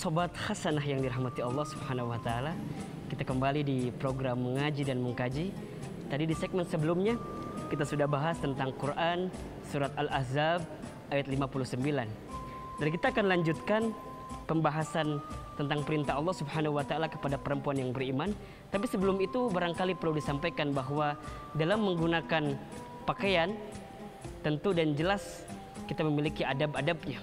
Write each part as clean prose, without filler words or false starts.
Sobat Hasanah yang dirahmati Allah Subhanahu wa taala, kita kembali di program mengaji dan mengkaji. Tadi di segmen sebelumnya kita sudah bahas tentang Quran surat Al-Ahzab ayat 59. Dan kita akan lanjutkan pembahasan tentang perintah Allah Subhanahu wa taala kepada perempuan yang beriman. Tapi sebelum itu barangkali perlu disampaikan bahwa dalam menggunakan pakaian tentu dan jelas kita memiliki adab-adabnya.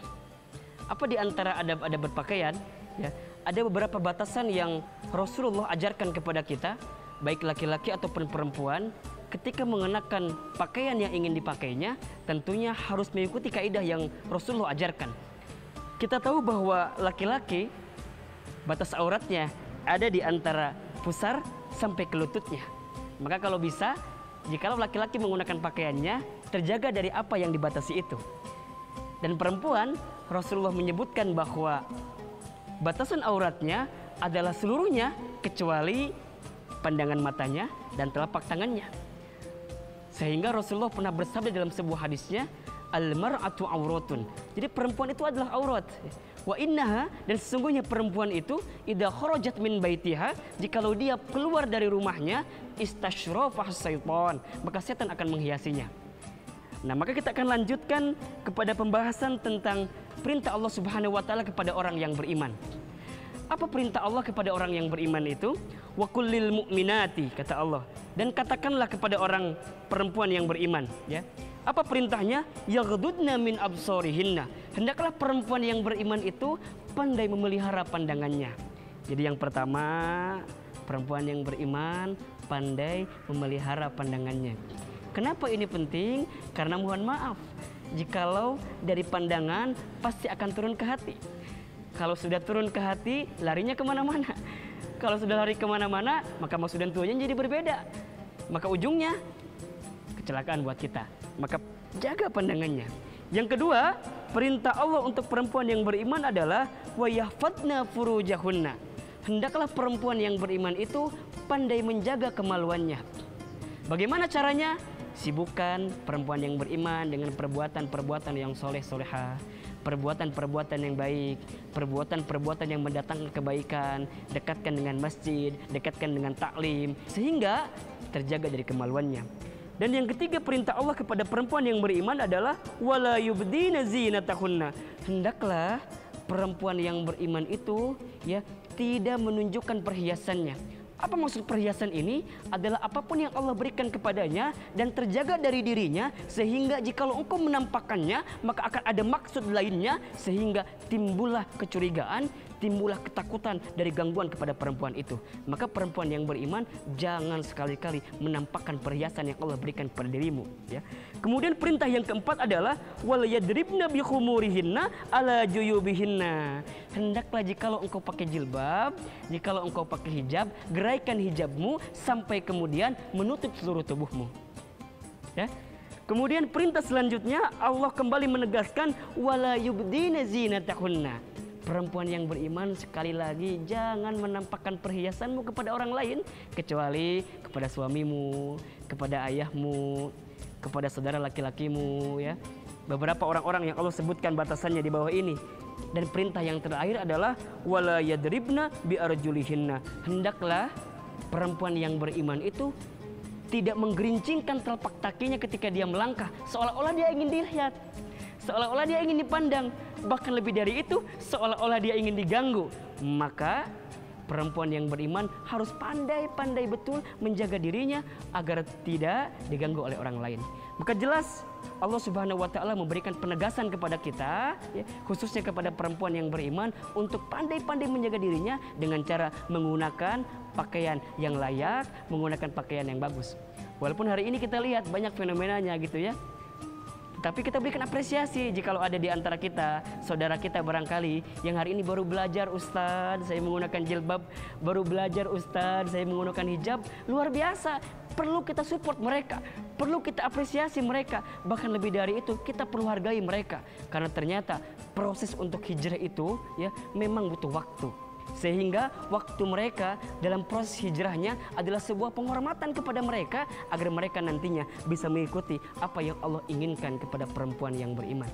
Apa di antara adab-adab berpakaian? Ya, ada beberapa batasan yang Rasulullah ajarkan kepada kita, baik laki-laki ataupun perempuan, ketika mengenakan pakaian yang ingin dipakainya, tentunya harus mengikuti kaidah yang Rasulullah ajarkan. Kita tahu bahwa laki-laki batas auratnya ada di antara pusar sampai ke lututnya. Maka kalau bisa, jikalau laki-laki menggunakan pakaiannya, terjaga dari apa yang dibatasi itu. Dan perempuan, Rasulullah menyebutkan bahwa batasan auratnya adalah seluruhnya kecuali pandangan matanya dan telapak tangannya. Sehingga Rasulullah pernah bersabda dalam sebuah hadisnya, al-mar'atu auratun. Jadi perempuan itu adalah aurat. Wa innaha, dan sesungguhnya perempuan itu idza kharajat min baitiha, jikalau dia keluar dari rumahnya, istasyrafah syaitan, maka setan akan menghiasinya. Nah, maka kita akan lanjutkan kepada pembahasan tentang perintah Allah Subhanahu wa taala kepada orang yang beriman. Apa perintah Allah kepada orang yang beriman itu? Wa kullil mu'minati, kata Allah. Dan katakanlah kepada orang perempuan yang beriman, ya. Apa perintahnya? Yaghdudna min absarihinna. Hendaklah perempuan yang beriman itu pandai memelihara pandangannya. Jadi yang pertama, perempuan yang beriman pandai memelihara pandangannya. Kenapa ini penting? Karena mohon maaf, jikalau dari pandangan pasti akan turun ke hati. Kalau sudah turun ke hati, larinya kemana-mana. Kalau sudah lari kemana-mana, maka maksud dan tujuannya jadi berbeda. Maka ujungnya kecelakaan buat kita. Maka jaga pandangannya. Yang kedua, perintah Allah untuk perempuan yang beriman adalah wa yahfadna furujahunna. Hendaklah perempuan yang beriman itu pandai menjaga kemaluannya. Bagaimana caranya? Sibukkan perempuan yang beriman dengan perbuatan-perbuatan yang soleh-solehah, perbuatan-perbuatan yang baik, perbuatan-perbuatan yang mendatangkan kebaikan, dekatkan dengan masjid, dekatkan dengan taklim, sehingga terjaga dari kemaluannya. Dan yang ketiga, perintah Allah kepada perempuan yang beriman adalah wala yubdina zinatahunna. Hendaklah perempuan yang beriman itu ya tidak menunjukkan perhiasannya. Apa maksud perhiasan ini? Adalah apapun yang Allah berikan kepadanya dan terjaga dari dirinya, sehingga jikalau engkau menampakkannya, maka akan ada maksud lainnya, sehingga timbullah kecurigaan, timbullah ketakutan dari gangguan kepada perempuan itu. Maka perempuan yang beriman jangan sekali-kali menampakkan perhiasan yang Allah berikan pada dirimu, ya. Kemudian perintah yang keempat adalah wal yadribna bi khumurihinna ala juyubihinna. Hendaklah jikalau engkau pakai jilbab, jikalau engkau pakai hijab, geraikan hijabmu sampai kemudian menutup seluruh tubuhmu, ya. Kemudian perintah selanjutnya Allah kembali menegaskan wala yubdina zinatahunna. Perempuan yang beriman sekali lagi jangan menampakkan perhiasanmu kepada orang lain kecuali kepada suamimu, kepada ayahmu, kepada saudara laki-lakimu, ya. Beberapa orang-orang yang Allah sebutkan batasannya di bawah ini. Dan perintah yang terakhir adalah wala yadribna bi arjulihinna. Hendaklah perempuan yang beriman itu tidak menggerincingkan telapak kakinya ketika dia melangkah, seolah-olah dia ingin dilihat, seolah-olah dia ingin dipandang, bahkan lebih dari itu, seolah-olah dia ingin diganggu. Maka perempuan yang beriman harus pandai-pandai betul menjaga dirinya agar tidak diganggu oleh orang lain. Maka jelas Allah Subhanahu wa taala memberikan penegasan kepada kita, ya, khususnya kepada perempuan yang beriman untuk pandai-pandai menjaga dirinya dengan cara menggunakan pakaian yang layak, menggunakan pakaian yang bagus. Walaupun hari ini kita lihat banyak fenomenanya gitu, ya. Tapi kita berikan apresiasi jikalau ada di antara kita, saudara kita barangkali yang hari ini baru belajar, Ustadz saya menggunakan jilbab, baru belajar Ustadz saya menggunakan hijab, luar biasa. Perlu kita support mereka, perlu kita apresiasi mereka. Bahkan lebih dari itu, kita perlu hargai mereka. Karena ternyata proses untuk hijrah itu ya memang butuh waktu. Sehingga waktu mereka dalam proses hijrahnya adalah sebuah penghormatan kepada mereka agar mereka nantinya bisa mengikuti apa yang Allah inginkan kepada perempuan yang beriman.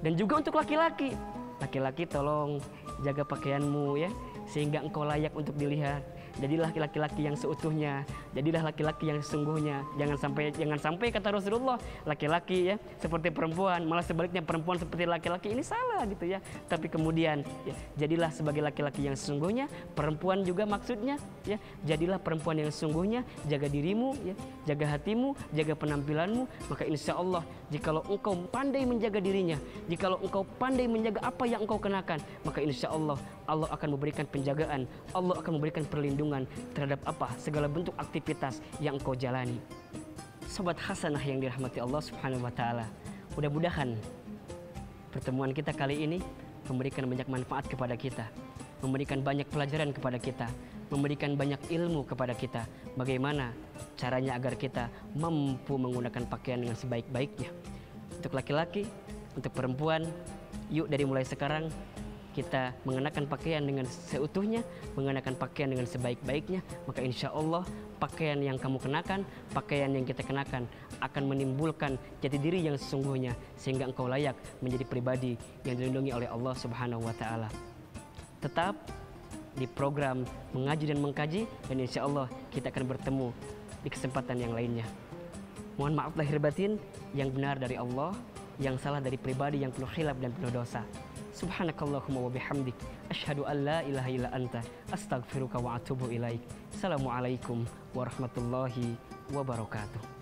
Dan juga untuk laki-laki, Laki-laki tolong jaga pakaianmu ya, sehingga engkau layak untuk dilihat. Jadilah laki-laki yang seutuhnya, jadilah laki-laki yang sesungguhnya. Jangan sampai kata Rasulullah, laki-laki ya seperti perempuan, malah sebaliknya perempuan seperti laki-laki, ini salah gitu ya. Tapi kemudian ya, jadilah sebagai laki-laki yang sesungguhnya, perempuan juga maksudnya ya, jadilah perempuan yang sesungguhnya, jaga dirimu ya, jaga hatimu, jaga penampilanmu, maka insya Allah jikalau engkau pandai menjaga dirinya, jikalau engkau pandai menjaga apa yang engkau kenakan, maka insya Allah Allah akan memberikan penjagaan, Allah akan memberikan perlindungan terhadap apa segala bentuk aktivitas yang engkau jalani. Sobat Hasanah yang dirahmati Allah Subhanahu wa taala, mudah-mudahan pertemuan kita kali ini memberikan banyak manfaat kepada kita, memberikan banyak pelajaran kepada kita, memberikan banyak ilmu kepada kita, bagaimana caranya agar kita mampu menggunakan pakaian dengan sebaik-baiknya. Untuk laki-laki, untuk perempuan, yuk dari mulai sekarang kita mengenakan pakaian dengan seutuhnya, mengenakan pakaian dengan sebaik-baiknya, maka insya Allah pakaian yang kamu kenakan, pakaian yang kita kenakan akan menimbulkan jati diri yang sesungguhnya, sehingga engkau layak menjadi pribadi yang dilindungi oleh Allah Subhanahu wa taala. Tetap di program Mengaji dan Mengkaji, dan insya Allah kita akan bertemu di kesempatan yang lainnya. Mohon maaf lahir batin, yang benar dari Allah, yang salah dari pribadi yang penuh khilaf dan penuh dosa. Subhanakallahumma wa bihamdik, asyhadu an la ilaha illa anta, astaghfiruka wa atubu ilaik. Assalamualaikum warahmatullahi wabarakatuh.